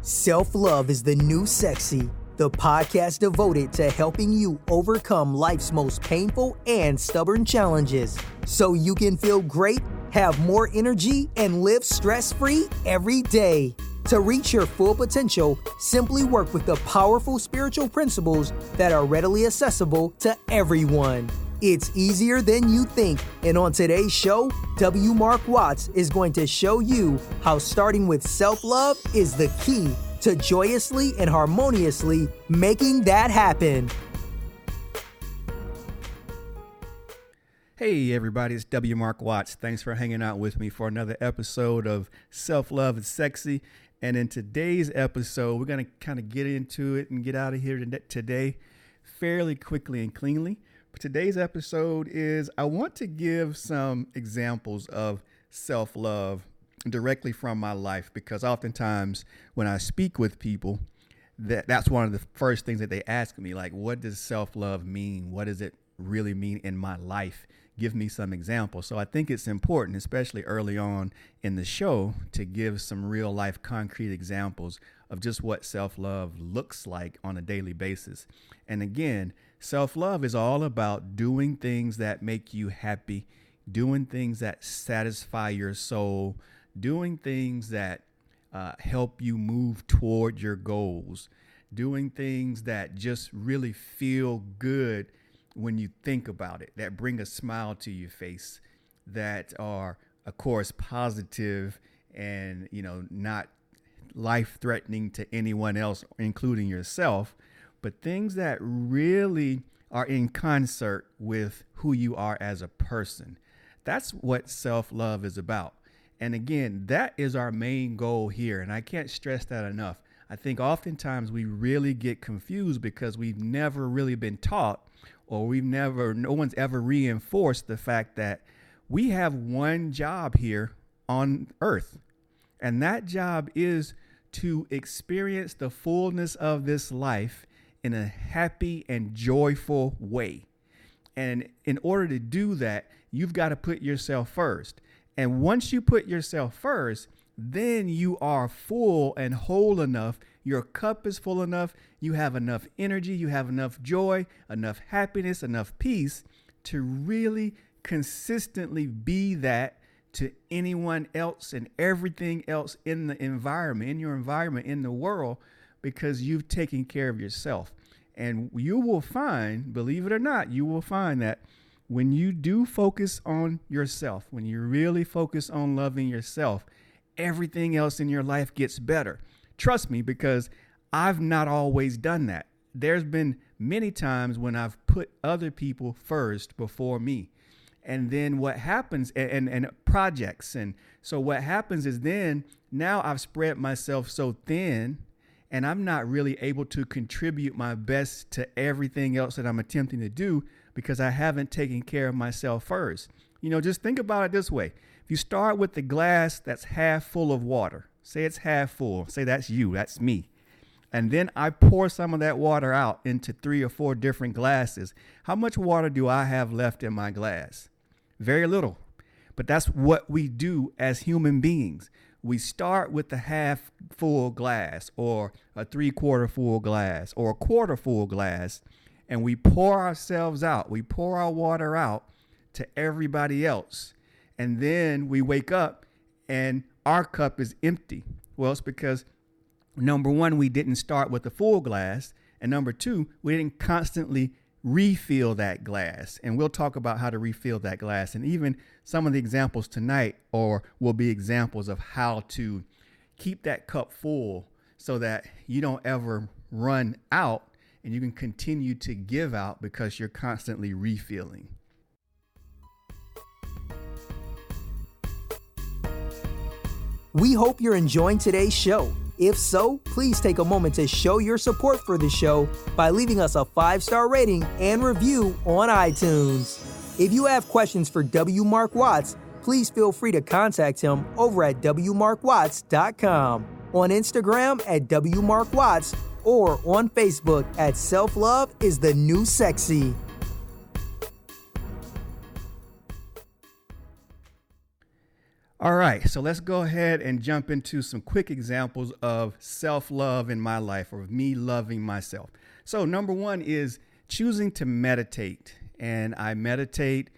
Self-love is the new sexy, the podcast devoted to helping you overcome life's most painful and stubborn challenges so you can feel great, have more energy, and live stress-free every day. To reach your full potential, simply work with the powerful spiritual principles that are readily accessible to everyone. It's easier than you think, and on today's show, W. Mark Watts is going to show you how starting with self-love is the key to joyously and harmoniously making that happen. Hey everybody, it's W. Mark Watts. Thanks for hanging out with me for another episode of Self-Love is Sexy. And in today's episode, we're going to kind of get into it and get out of here today fairly quickly and cleanly. But today's episode is I want to give some examples of self-love directly from my life, because oftentimes when I speak with people, that's one of the first things that they ask me, like, what does self-love mean? What does it really mean in my life? Give me some examples. So I think it's important, especially early on in the show, to give some real life concrete examples of just what self-love looks like on a daily basis. And again, self-love is all about doing things that make you happy, doing things that satisfy your soul, doing things that help you move toward your goals, doing things that just really feel good when you think about it, that bring a smile to your face, that are, of course, positive and, not life-threatening to anyone else, including yourself, but things that really are in concert with who you are as a person. That's what self-love is about. And again, that is our main goal here. And I can't stress that enough. I think oftentimes we really get confused because we've never really been taught, or no one's ever reinforced the fact that we have one job here on earth. And that job is to experience the fullness of this life in a happy and joyful way. And in order to do that, you've got to put yourself first. And once you put yourself first, then you are full and whole enough. Your cup is full enough. You have enough energy. You have enough joy, enough happiness, enough peace to really consistently be that to anyone else and everything else in the environment, in your environment, in the world, because you've taken care of yourself. And you will find, believe it or not, you will find that when you do focus on yourself, when you really focus on loving yourself, everything else in your life gets better. Trust me, because I've not always done that. There's been many times when I've put other people first before me. And then what happens, and projects. And so what happens is then now I've spread myself so thin, and I'm not really able to contribute my best to everything else that I'm attempting to do because I haven't taken care of myself first. Just think about it this way. If you start with the glass that's half full of water, say it's half full, say that's you, that's me. And then I pour some of that water out into 3 or 4 different glasses. How much water do I have left in my glass? Very little. But that's what we do as human beings. We start with the half full glass, or a 3/4 full glass, or a 1/4 full glass, and we pour ourselves out. We pour our water out to everybody else. And then we wake up and our cup is empty. Well, it's because, number one, we didn't start with the full glass. And number two, we didn't constantly refill that glass. And we'll talk about how to refill that glass. And even some of the examples tonight will be examples of how to keep that cup full so that you don't ever run out and you can continue to give out because you're constantly refilling. We hope you're enjoying today's show. If so, please take a moment to show your support for the show by leaving us a 5-star rating and review on iTunes. If you have questions for W. Mark Watts, please feel free to contact him over at wmarkwatts.com, on Instagram at wmarkwatts, or on Facebook at Self-Love is the New Sexy. All right, so let's go ahead and jump into some quick examples of self-love in my life, or me loving myself. So number one is choosing to meditate. And I meditate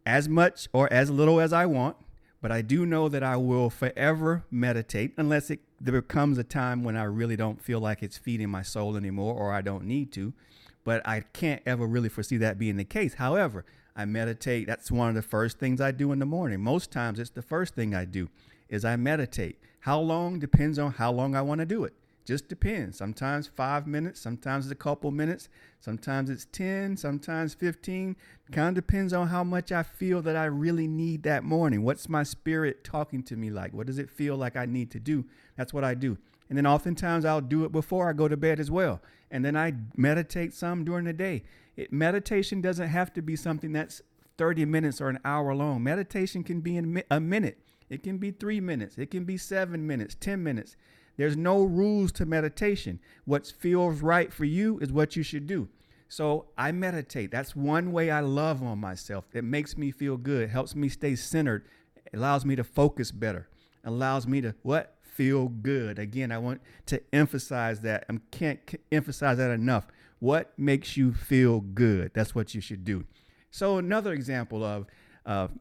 as much or as little as I want, but I do know that I will forever meditate unless there comes a time when I really don't feel like it's feeding my soul anymore, or I don't need to. But I can't ever really foresee that being the case. However, I meditate. That's one of the first things I do in the morning. Most times it's the first thing I do is I meditate. How long depends on how long I want to do it. Just depends. Sometimes 5 minutes, sometimes it's a couple minutes, sometimes it's 10, sometimes 15. Kind of depends on how much I feel that I really need that morning. What's my spirit talking to me like? What does it feel like I need to do? That's what I do. And then oftentimes I'll do it before I go to bed as well. And then I meditate some during the day. Meditation doesn't have to be something that's 30 minutes or an hour long. Meditation can be a minute. It can be 3 minutes. It can be 7 minutes, 10 minutes. There's no rules to meditation. What feels right for you is what you should do. So I meditate. That's one way I love on myself. It makes me feel good. It helps me stay centered. It allows me to focus better. It allows me to feel good. Again, I want to emphasize that. I can't emphasize that enough. What makes you feel good? That's what you should do. So another example of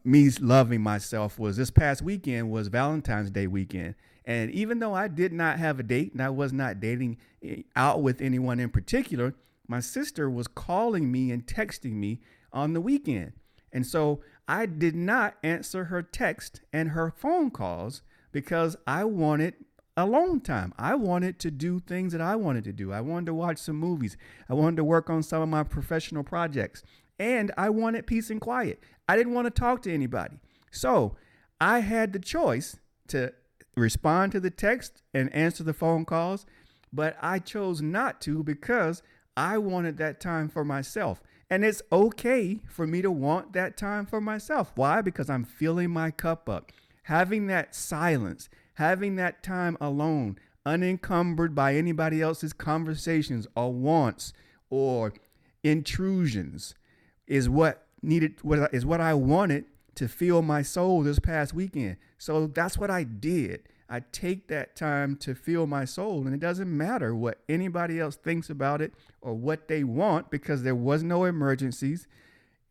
me loving myself was this past weekend was Valentine's Day weekend. And even though I did not have a date and I was not dating out with anyone in particular, my sister was calling me and texting me on the weekend. And so I did not answer her text and her phone calls because I wanted alone time. I wanted to do things that I wanted to do. I wanted to watch some movies. I wanted to work on some of my professional projects. And I wanted peace and quiet. I didn't want to talk to anybody. So I had the choice to respond to the text and answer the phone calls, but I chose not to because I wanted that time for myself. And it's okay for me to want that time for myself. Why? Because I'm filling my cup up. Having that silence, having that time alone, unencumbered by anybody else's conversations or wants or intrusions is what I wanted to fill my soul this past weekend. So that's what I did. I take that time to fill my soul, and it doesn't matter what anybody else thinks about it or what they want because there was no emergencies.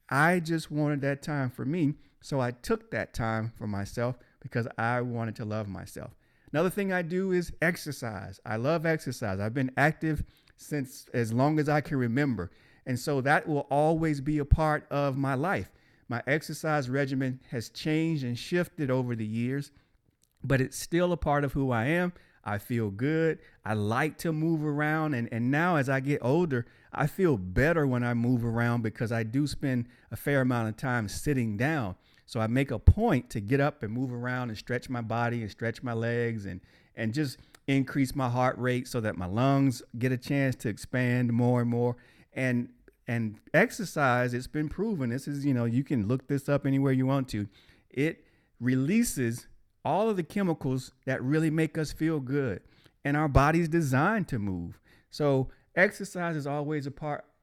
I just wanted that time for me. So I took that time for myself because I wanted to love myself. Another thing I do is exercise. I love exercise. I've been active since as long as I can remember. And so that will always be a part of my life. My exercise regimen has changed and shifted over the years, but it's still a part of who I am. I feel good. I like to move around. And now as I get older, I feel better when I move around because I do spend a fair amount of time sitting down. So I make a point to get up and move around and stretch my body and stretch my legs and just increase my heart rate so that my lungs get a chance to expand more and more. And exercise, it's been proven. This is, you can look this up anywhere you want to. It releases all of the chemicals that really make us feel good. And our body's designed to move. So exercise is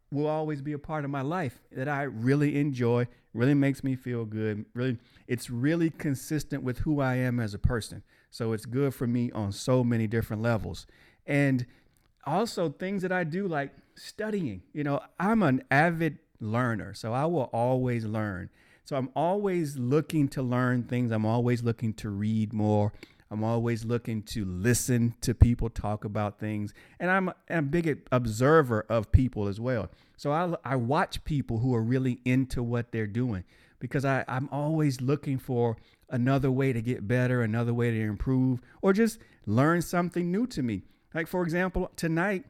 will always be a part of my life that I really enjoy, really makes me feel good. Really, it's really consistent with who I am as a person. So it's good for me on so many different levels. And also things that I do like studying. I'm an avid learner, so I will always learn. So I'm always looking to learn things. I'm always looking to read more. I'm always looking to listen to people talk about things. And I'm a big observer of people as well. So I watch people who are really into what they're doing because I'm always looking for another way to get better, another way to improve, or just learn something new to me. Like, for example, tonight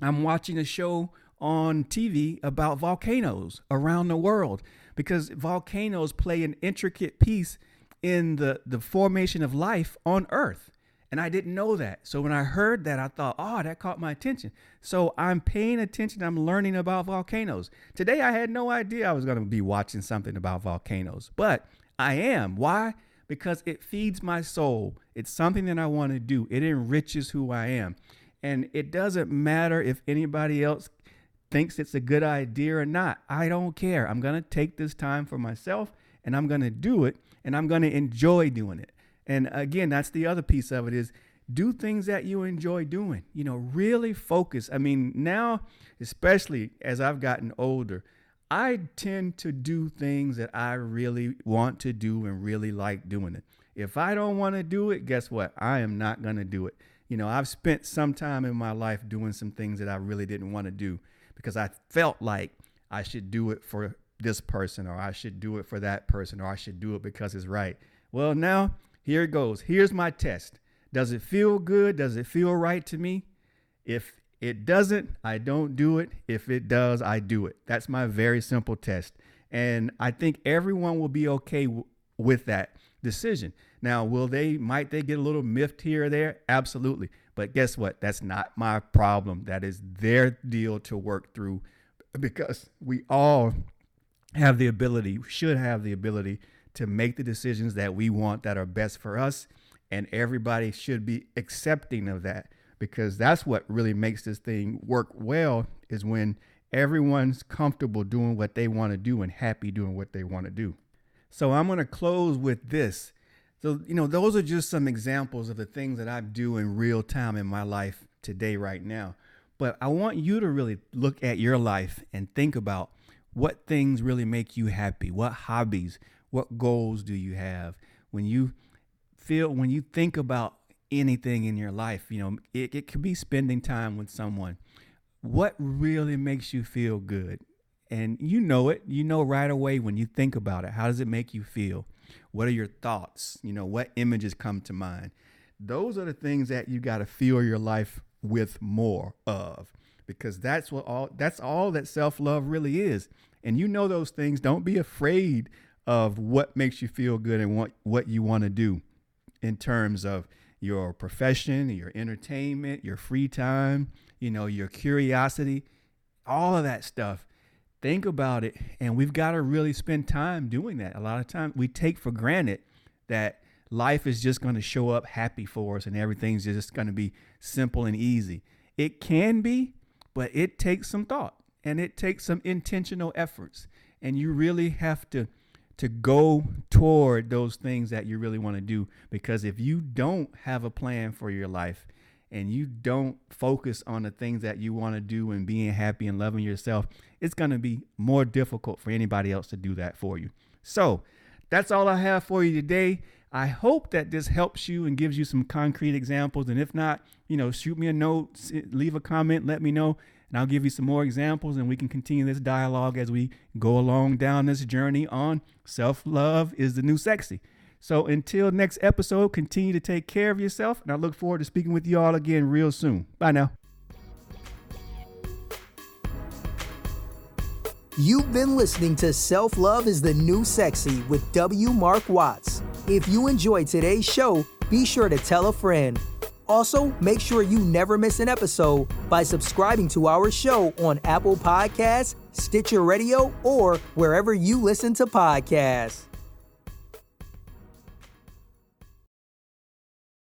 I'm watching a show on TV about volcanoes around the world because volcanoes play an intricate piece in the formation of life on Earth. And I didn't know that. So when I heard that, I thought, that caught my attention. So I'm paying attention. I'm learning about volcanoes. Today, I had no idea I was going to be watching something about volcanoes, but I am. Why? Because it feeds my soul. It's something that I want to do. It enriches who I am. And it doesn't matter if anybody else thinks it's a good idea or not. I don't care. I'm going to take this time for myself and I'm going to do it and I'm going to enjoy doing it. And again, that's the other piece of it is do things that you enjoy doing, really focus. I mean, now, especially as I've gotten older, I tend to do things that I really want to do and really like doing it. If I don't want to do it, guess what? I am not going to do it. I've spent some time in my life doing some things that I really didn't want to do because I felt like I should do it for this person, or I should do it for that person, or I should do it because it's right. Well, now here it goes. Here's my test. Does it feel good? Does it feel right to me? If it doesn't, I don't do it. If it does, I do it. That's my very simple test. And I think everyone will be okay with that decision. Now, might they get a little miffed here or there? Absolutely. But guess what? That's not my problem. That is their deal to work through, because we all have the ability, should have the ability to make the decisions that we want that are best for us. And everybody should be accepting of that, because that's what really makes this thing work well, is when everyone's comfortable doing what they want to do and happy doing what they want to do. So I'm going to close with this. So, those are just some examples of the things that I do in real time in my life today, right now. But I want you to really look at your life and think about what things really make you happy. What hobbies, what goals do you have? When you think about anything in your life, it could be spending time with someone. What really makes you feel good? And it, right away when you think about it. How does it make you feel? What are your thoughts? What images come to mind? Those are the things that you got to fill your life with more of, because that's all that self-love really is. And those things. Don't be afraid of what makes you feel good and what you want to do in terms of your profession, your entertainment, your free time, your curiosity, all of that stuff. Think about it. And we've got to really spend time doing that. A lot of times we take for granted that life is just going to show up happy for us and everything's just going to be simple and easy. It can be, but it takes some thought and it takes some intentional efforts. And you really have to go toward those things that you really want to do. Because if you don't have a plan for your life and you don't focus on the things that you want to do and being happy and loving yourself, it's going to be more difficult for anybody else to do that for you. So that's all I have for you today. I hope that this helps you and gives you some concrete examples. And if not, shoot me a note, leave a comment, let me know. And I'll give you some more examples, and we can continue this dialogue as we go along down this journey on self-love is the new sexy. So until next episode, continue to take care of yourself, and I look forward to speaking with you all again real soon. Bye now. You've been listening to Self-Love is the New Sexy with W. Mark Watts. If you enjoyed today's show, be sure to tell a friend. Also, make sure you never miss an episode by subscribing to our show on Apple Podcasts, Stitcher Radio, or wherever you listen to podcasts.